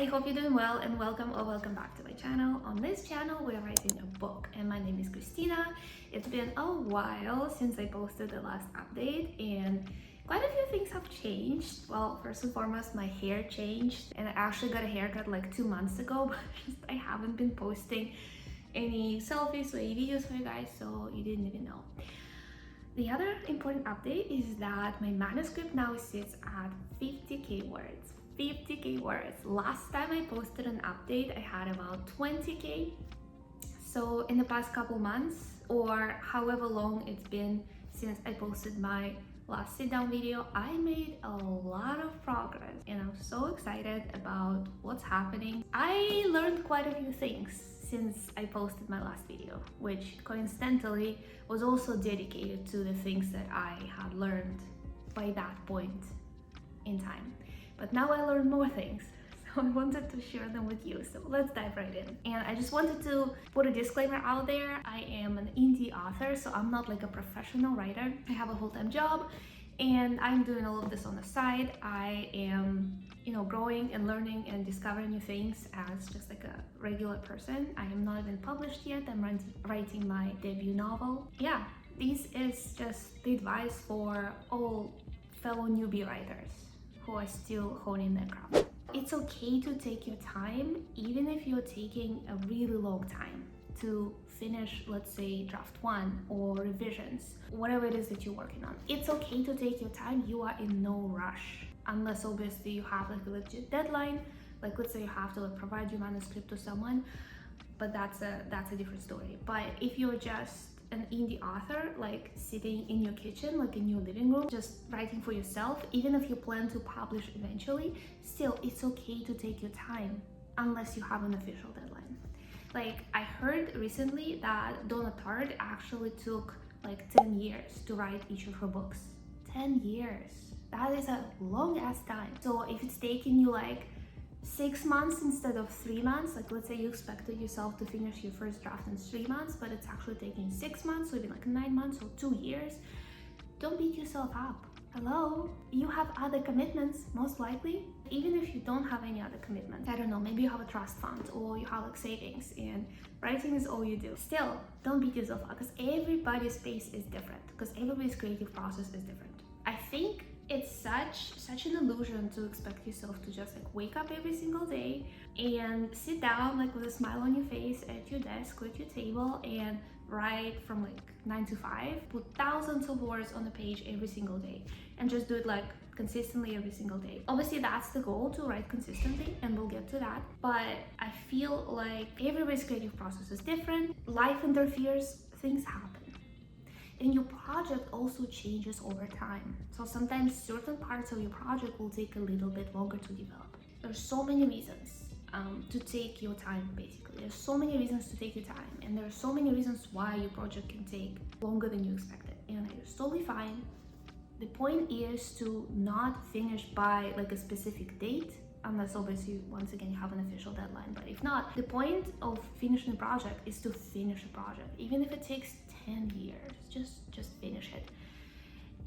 I hope you're doing well and welcome back to my channel. On this channel we're writing a book and my name is Christina. It's been a while since I posted the last update and quite a few things have changed. Well, first and foremost, my hair changed and I actually got a haircut like 2 months ago, but I haven't been posting any selfies or any videos for you guys, so you didn't even know. The other important update is that my manuscript now sits at 50k words. 50k words. Last time I posted an update, I had about 20k. So in the past couple months, or however long it's been since I posted my last sit-down video, I made a lot of progress and I'm so excited about what's happening. I learned quite a few things since I posted my last video, which coincidentally was also dedicated to the things that I had learned by that point in time. But now I learned more things, so I wanted to share them with you. So let's dive right in. And I just wanted to put a disclaimer out there. I am an indie author, so I'm not like a professional writer. I have a full-time job and I'm doing all of this on the side. I am, growing and learning and discovering new things as just like a regular person. I am not even published yet. I'm writing my debut novel. Yeah, this is just the advice for all fellow newbie writers who are still honing their craft. It's okay to take your time, even if you're taking a really long time to finish, let's say, draft 1 or revisions, whatever it is that you're working on. It's okay to take your time. You are in no rush, unless obviously you have like a legit deadline. Like let's say you have to provide your manuscript to someone, but that's a different story. But if you're just an indie author, like sitting in your kitchen, like in your living room, just writing for yourself, even if you plan to publish eventually, still it's okay to take your time unless you have an official deadline. Like I heard recently that Donna Tart actually took like 10 years to write each of her books. 10 years. That is a long ass time. So if it's taking you like 6 months instead of 3 months, like let's say you expected yourself to finish your first draft in 3 months, but it's actually taking 6 months, so it'd be like 9 months or 2 years, don't beat yourself up. Hello, you have other commitments, most likely. Even if you don't have any other commitments, I don't know, maybe you have a trust fund or you have like savings and writing is all you do. Still, don't beat yourself up because everybody's pace is different, because everybody's creative process is different. I think it's such an illusion to expect yourself to just like wake up every single day and sit down like with a smile on your face at your desk or at your table and write from like 9 to 5, put thousands of words on the page every single day and just do it like consistently every single day. Obviously that's the goal, to write consistently, and we'll get to that, but I feel like everybody's creative process is different. Life interferes, things happen. And your project also changes over time. So sometimes certain parts of your project will take a little bit longer to develop. There's so many reasons to take your time, basically. There's so many reasons to take your time, and there are so many reasons why your project can take longer than you expected. And it's totally fine. The point is to not finish by like a specific date, unless obviously once again you have an official deadline. But if not, the point of finishing a project is to finish a project, even if it takes 10 years. Just finish it,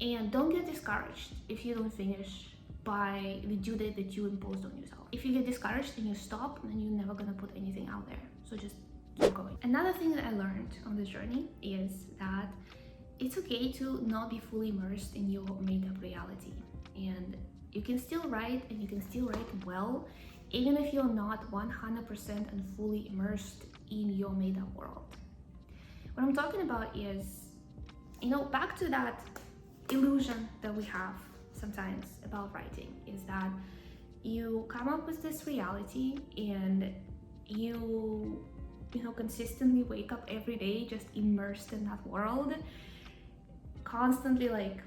and don't get discouraged if you don't finish by the due date that you imposed on yourself. If you get discouraged and you stop, then you're never gonna put anything out there. So just keep going. Another thing that I learned on this journey is that it's okay to not be fully immersed in your made-up reality, and you can still write, and you can still write well, even if you're not 100% and fully immersed in your made-up world. What I'm talking about is, back to that illusion that we have sometimes about writing, is that you come up with this reality and you consistently wake up every day just immersed in that world, constantly like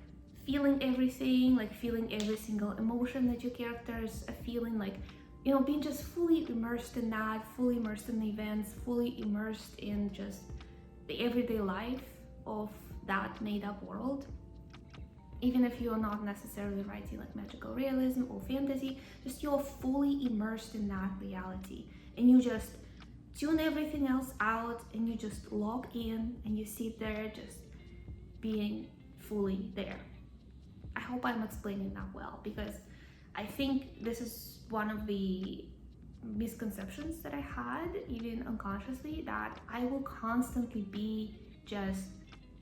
feeling everything, like feeling every single emotion that your characters are feeling, like being just fully immersed in that, fully immersed in the events, fully immersed in just the everyday life of that made-up world. Even if you're not necessarily writing like magical realism or fantasy, just you're fully immersed in that reality and you just tune everything else out and you just log in and you sit there just being fully there. I hope I'm explaining that well, because I think this is one of the misconceptions that I had, even unconsciously, that I will constantly be just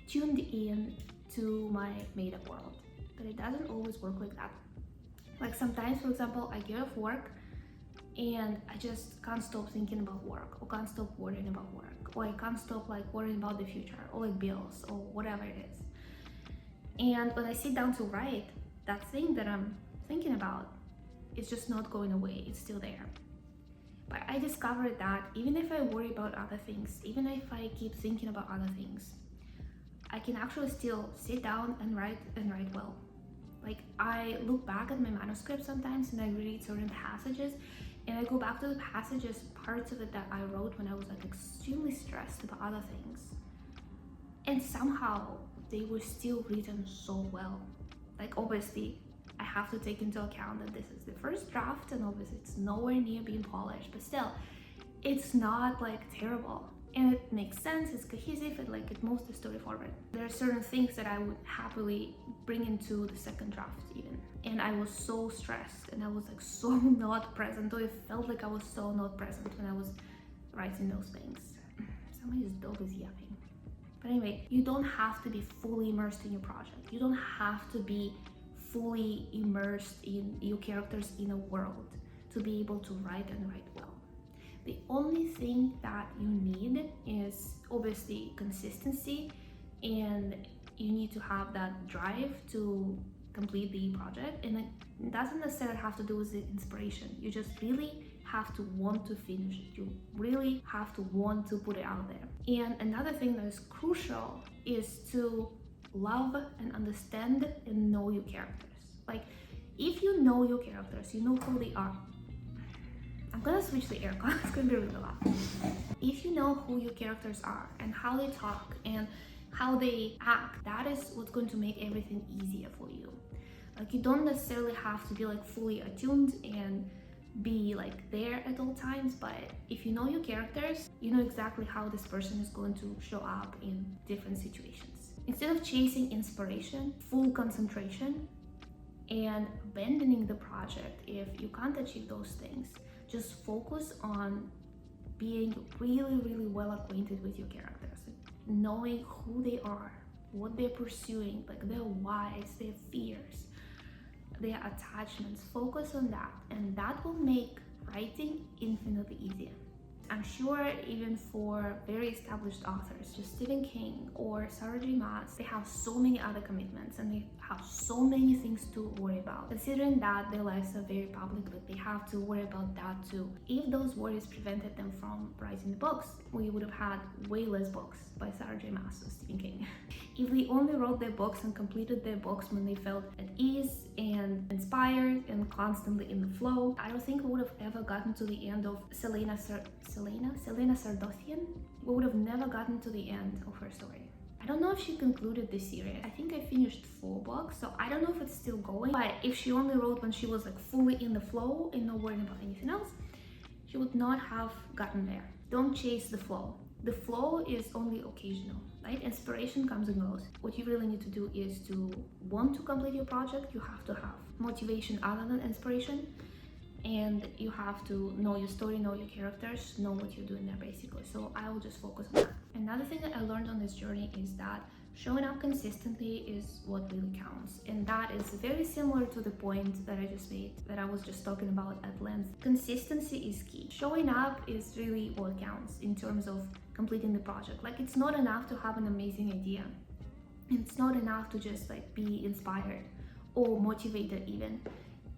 tuned in to my made-up world. But it doesn't always work like that. Like sometimes, for example, I get off work and I just can't stop thinking about work, or can't stop worrying about work, or I can't stop like worrying about the future, or like bills, or whatever it is. And when I sit down to write, that thing that I'm thinking about is just not going away, it's still there. But I discovered that even if I worry about other things, even if I keep thinking about other things, I can actually still sit down and write well. Like I look back at my manuscript sometimes and I read certain passages, and I go back to the passages, parts of it that I wrote when I was like extremely stressed about other things. And somehow they were still written so well. Like obviously I have to take into account that this is the first draft and obviously it's nowhere near being polished, but still, it's not like terrible. And it makes sense, it's cohesive, and like it moves the story forward. There are certain things that I would happily bring into the second draft even. And I was so stressed and I was like so not present, or it felt like I was so not present when I was writing those things. Somebody's dog is yapping. But anyway, you don't have to be fully immersed in your project. You don't have to be fully immersed in your characters in a world to be able to write and write well. The only thing that you need is obviously consistency, and you need to have that drive to complete the project. And it doesn't necessarily have to do with the inspiration. You just really have to want to finish it. You really have to want to put it out there. And another thing that is crucial is to love and understand and know your characters. Like if you know your characters, you know who they are. I'm gonna switch the aircon, it's gonna be really loud. If you know who your characters are and how they talk and how they act, that is what's going to make everything easier for you. Like you don't necessarily have to be like fully attuned and be like there at all times, but if you know your characters, you know exactly how this person is going to show up in different situations. Instead of chasing inspiration, full concentration, and abandoning the project if you can't achieve those things, just focus on being really, really well acquainted with your characters, knowing who they are, what they're pursuing, like their whys, their fears, their attachments. Focus on that, and that will make writing infinitely easier. I'm sure even for very established authors, just Stephen King or Sarah J. Maas, they have so many other commitments and they have so many things to worry about. Considering that their lives are very public, but they have to worry about that too. If those worries prevented them from writing the books, we would have had way less books by Sarah J. Maas and Stephen King. If they only wrote their books and completed their books when they felt at ease and inspired and constantly in the flow, I don't think we would have ever gotten to the end of Selena Sardothian. We would have never gotten to the end of her story. I don't know if she concluded this series. I think I finished 4 books, so I don't know if it's still going. But if she only wrote when she was like fully in the flow and not worrying about anything else, she would not have gotten there. Don't chase the flow. The flow is only occasional, right? Inspiration comes and goes. What you really need to do is to want to complete your project. You have to have motivation other than inspiration, and you have to know your story, know your characters, know what you're doing there basically. So I will just focus on that. Another thing that I learned on this journey is that showing up consistently is what really counts, and that is very similar to the point that I just made, that I was just talking about at length. Consistency is key. Showing up is really what counts in terms of completing the project. Like it's not enough to have an amazing idea, it's not enough to just like be inspired or motivated even.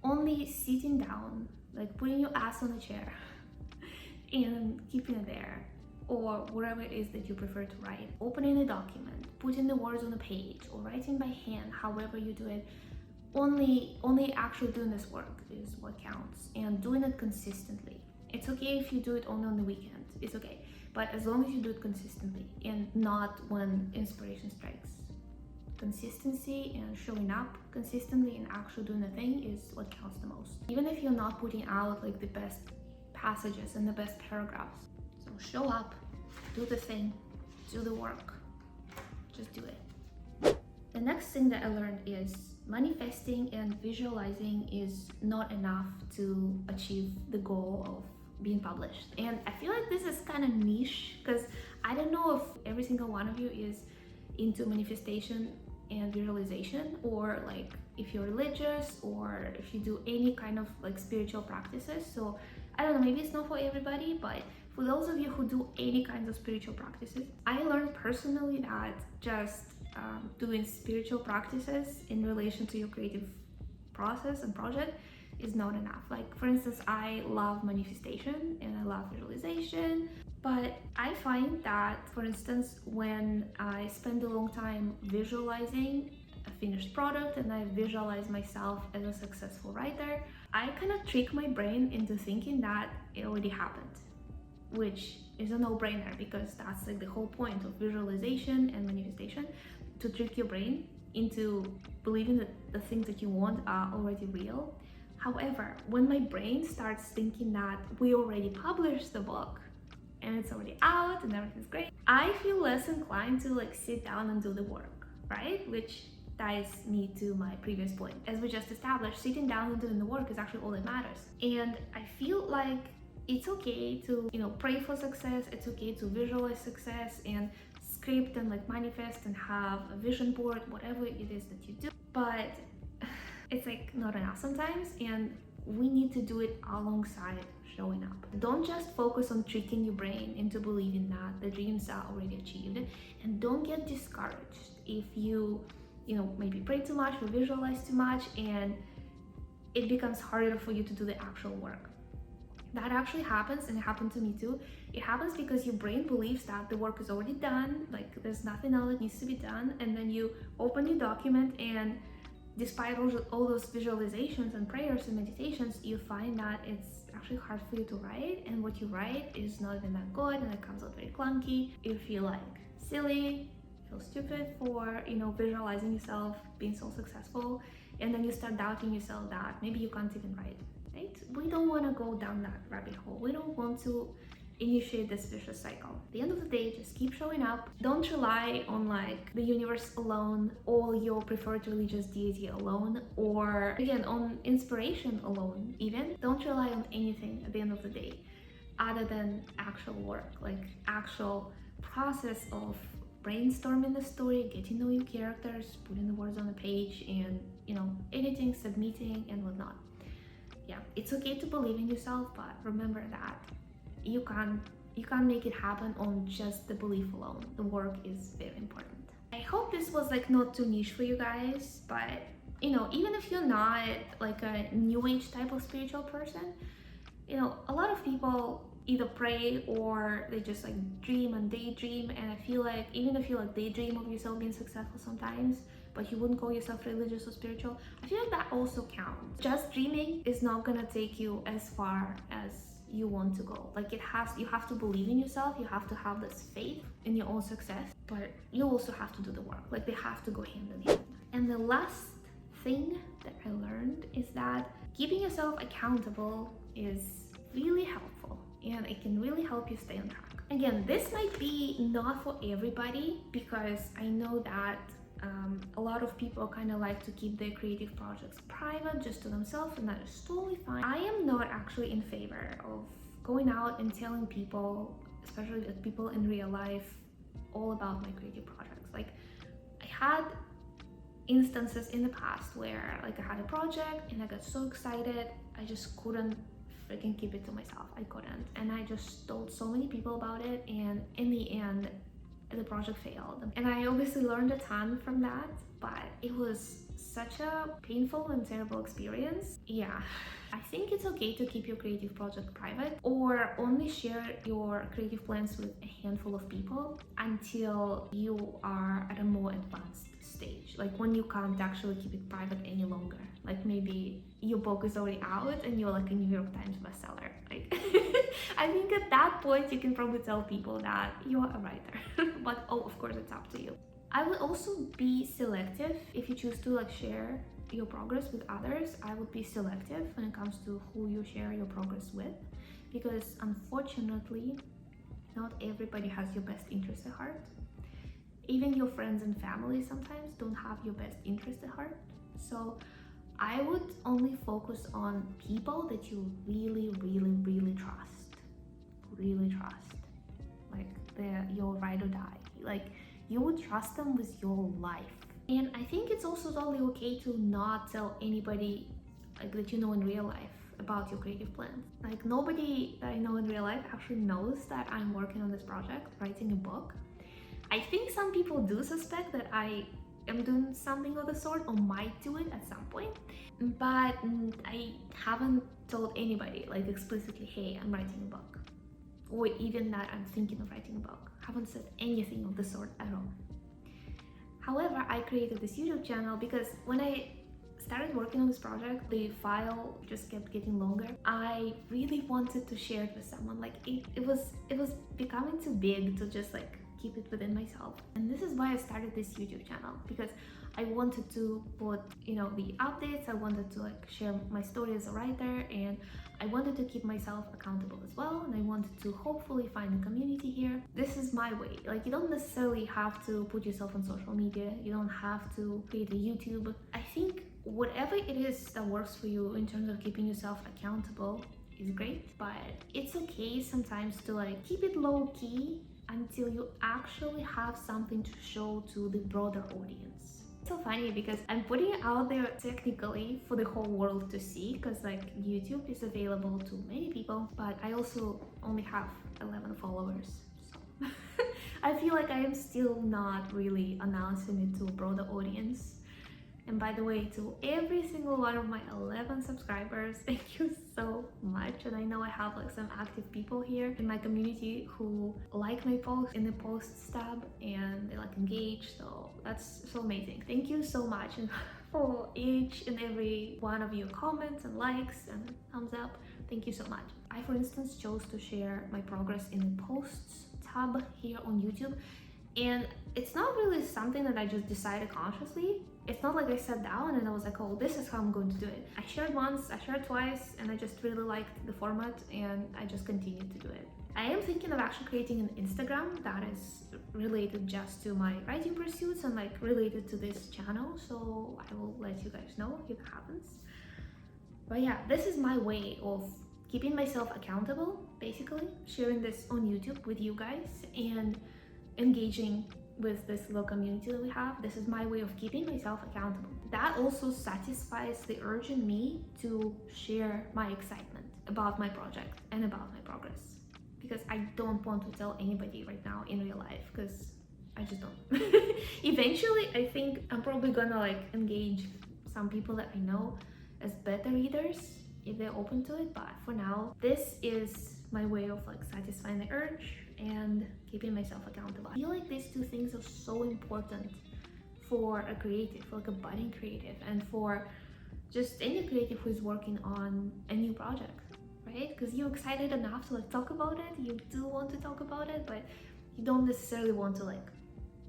Only sitting down, like putting your ass on a chair and keeping it there, or whatever it is that you prefer to write, opening a document, putting the words on a page, or writing by hand, however you do it, only actually doing this work is what counts, and doing it consistently. It's okay if you do it only on the weekend, it's okay, but as long as you do it consistently and not when inspiration strikes. Consistency and showing up consistently and actually doing the thing is what counts the most. Even if you're not putting out like the best passages and the best paragraphs. So show up, do the thing, do the work, just do it. The next thing that I learned is manifesting and visualizing is not enough to achieve the goal of being published. And I feel like this is kind of niche because I don't know if every single one of you is into manifestation and visualization, or like if you're religious or if you do any kind of like spiritual practices. So I don't know, maybe it's not for everybody, but for those of you who do any kinds of spiritual practices, I learned personally that just doing spiritual practices in relation to your creative process and project is not enough. Like for instance, I love manifestation and I love visualization, but I find that, for instance, when I spend a long time visualizing a finished product and I visualize myself as a successful writer, I kind of trick my brain into thinking that it already happened, which is a no-brainer because that's like the whole point of visualization and manifestation, to trick your brain into believing that the things that you want are already real. However, when my brain starts thinking that we already published the book and it's already out and everything's great, I feel less inclined to like sit down and do the work, right? Which ties me to my previous point. As we just established, sitting down and doing the work is actually all that matters. And I feel like it's okay to, pray for success. It's okay to visualize success and script and like manifest and have a vision board, whatever it is that you do. But it's like not enough sometimes, and we need to do it alongside showing up. Don't just focus on tricking your brain into believing that the dreams are already achieved, and don't get discouraged if you maybe pray too much or visualize too much and it becomes harder for you to do the actual work. That actually happens, and it happened to me too. It happens because your brain believes that the work is already done, like there's nothing else that needs to be done, and then you open your document and despite all those visualizations and prayers and meditations, you find that it's actually hard for you to write, and what you write is not even that good, and it comes out very clunky. You feel like silly, feel stupid for visualizing yourself being so successful, and then you start doubting yourself that maybe you can't even write, right? We don't want to go down that rabbit hole. We don't want to initiate this vicious cycle. At the end of the day, just keep showing up. Don't rely on like the universe alone, or your preferred religious deity alone, or again on inspiration alone. Even don't rely on anything at the end of the day other than actual work, like actual process of brainstorming the story, getting to know your characters, putting the words on the page, and editing, submitting, and whatnot. Yeah, it's okay to believe in yourself, but remember that you can't make it happen on just the belief alone. The work is very important. I hope this was like not too niche for you guys, but even if you're not like a new age type of spiritual person, a lot of people either pray or they just like dream and daydream, and I feel like even if you like daydream of yourself being successful sometimes, but you wouldn't call yourself religious or spiritual, I feel like that also counts. Just dreaming is not gonna take you as far as you want to go. Like you have to believe in yourself, you have to have this faith in your own success, but you also have to do the work. Like they have to go hand in hand. And the last thing that I learned is that keeping yourself accountable is really helpful, and it can really help you stay on track. Again, this might be not for everybody, because I know that a lot of people kind of like to keep their creative projects private, just to themselves, and that is totally fine. I am not actually in favor of going out and telling people, especially the people in real life, all about my creative projects. Like I had instances in the past where like I had a project and I got so excited, I just couldn't freaking keep it to myself. I couldn't, and I just told so many people about it, and in the end the project failed. And I obviously learned a ton from that, but it was such a painful and terrible experience. Yeah, I think it's okay to keep your creative project private, or only share your creative plans with a handful of people until you are at a more advanced stage, like when you can't actually keep it private any longer. Like maybe your book is already out and you're like a New York Times bestseller. Like I think at that point you can probably tell people that you are a writer. But of course it's up to you. I would also be selective if you choose to like share your progress with others. I would be selective when it comes to who you share your progress with, because unfortunately not everybody has your best interest at heart. Even your friends and family sometimes don't have your best interest at heart. So I would only focus on people that you really, really, really trust. really trust, like they're your ride or die. Like you would trust them with your life. And I think it's also totally okay to not tell anybody like that you know in real life about your creative plans. Like nobody that I know in real life actually knows that I'm working on this project, writing a book. I think some people do suspect that I am doing something of the sort or might do it at some point, but I haven't told anybody like explicitly, hey, I'm writing a book, or even that I'm thinking of writing a book. I haven't said anything of the sort at all. However, I created this YouTube channel because when I started working on this project, the file just kept getting longer. I really wanted to share it with someone. Like it was becoming too big to just like keep it within myself. And this is why I started this YouTube channel, because I wanted to put, you know, the updates. I wanted to like share my story as a writer, and I wanted to keep myself accountable as well. And I wanted to hopefully find a community here. This is my way. Like you don't necessarily have to put yourself on social media. You don't have to create a YouTube. I think whatever it is that works for you in terms of keeping yourself accountable is great, but it's okay sometimes to like keep it low key until you actually have something to show to the broader audience. It's so funny because I'm putting it out there technically for the whole world to see, because like YouTube is available to many people, but I also only have 11 followers. So I feel like I am still not really announcing it to a broader audience. And by the way, to every single one of my 11 subscribers, thank you so much. And I know I have like some active people here in my community who like my posts in the posts tab and they like engage. So that's so amazing. Thank you so much. And for each and every one of your comments and likes and thumbs up, thank you so much. I, for instance, chose to share my progress in the posts tab here on YouTube. And it's not really something that I just decided consciously. It's not like I sat down and I was like, oh, this is how I'm going to do it. I shared once, I shared twice, and I just really liked the format and I just continued to do it. I am thinking of actually creating an Instagram that is related just to my writing pursuits and like related to this channel. So I will let you guys know if it happens. But yeah, this is my way of keeping myself accountable, basically sharing this on YouTube with you guys and engaging with this little community that we have. This is my way of keeping myself accountable. That also satisfies the urge in me to share my excitement about my project and about my progress, because I don't want to tell anybody right now in real life, because I just don't. Eventually, I think I'm probably gonna like engage some people that I know as beta readers if they're open to it, but for now, this is my way of like satisfying the urge and keeping myself accountable. I feel like these two things are so important for a creative, for like a budding creative, and for just any creative who is working on a new project, right? Because you're excited enough to like talk about it, you do want to talk about it, but you don't necessarily want to like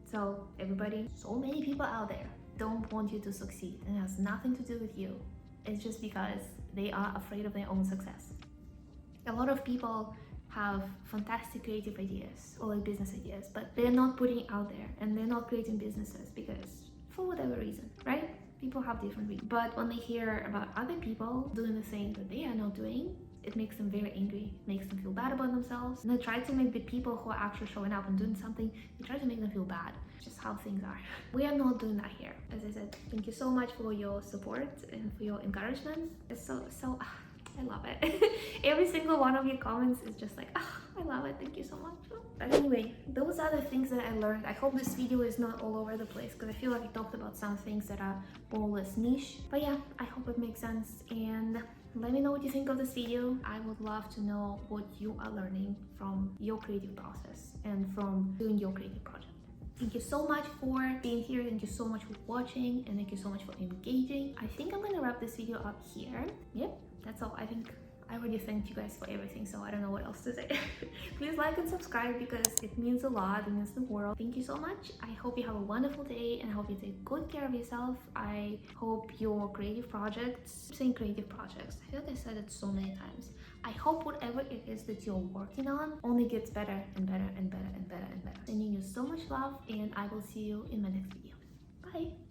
tell everybody. So many people out there don't want you to succeed, and it has nothing to do with you. It's just because they are afraid of their own success. A lot of people have fantastic creative ideas or like business ideas, but they're not putting it out there and they're not creating businesses because for whatever reason, right? People have different reasons. But when they hear about other people doing the thing that they are not doing, it makes them very angry, it makes them feel bad about themselves. And they try to make the people who are actually showing up and doing something, they try to make them feel bad. It's just how things are. We are not doing that here. As I said, thank you so much for your support and for your encouragement. It's so I love it. Every single one of your comments is just like, I love it, thank you so much. But anyway, those are the things that I learned. I hope this video is not all over the place, because I feel like I talked about some things that are more or less niche. But yeah, I hope it makes sense, and let me know what you think of this video. I would love to know what you are learning from your creative process and from doing your creative project. Thank you so much for being here. Thank you so much for watching, and thank you so much for engaging. I think I'm gonna wrap this video up here. Yep, that's all. I think I already thanked you guys for everything, so I don't know what else to say. Please like and subscribe because it means a lot. It means the world. Thank you so much. I hope you have a wonderful day, and I hope you take good care of yourself. I hope your creative projects, I'm saying creative projects, I feel like I said it so many times. I hope whatever it is that you're working on only gets better and better and better and better and better. Sending you so much love, and I will see you in my next video. Bye.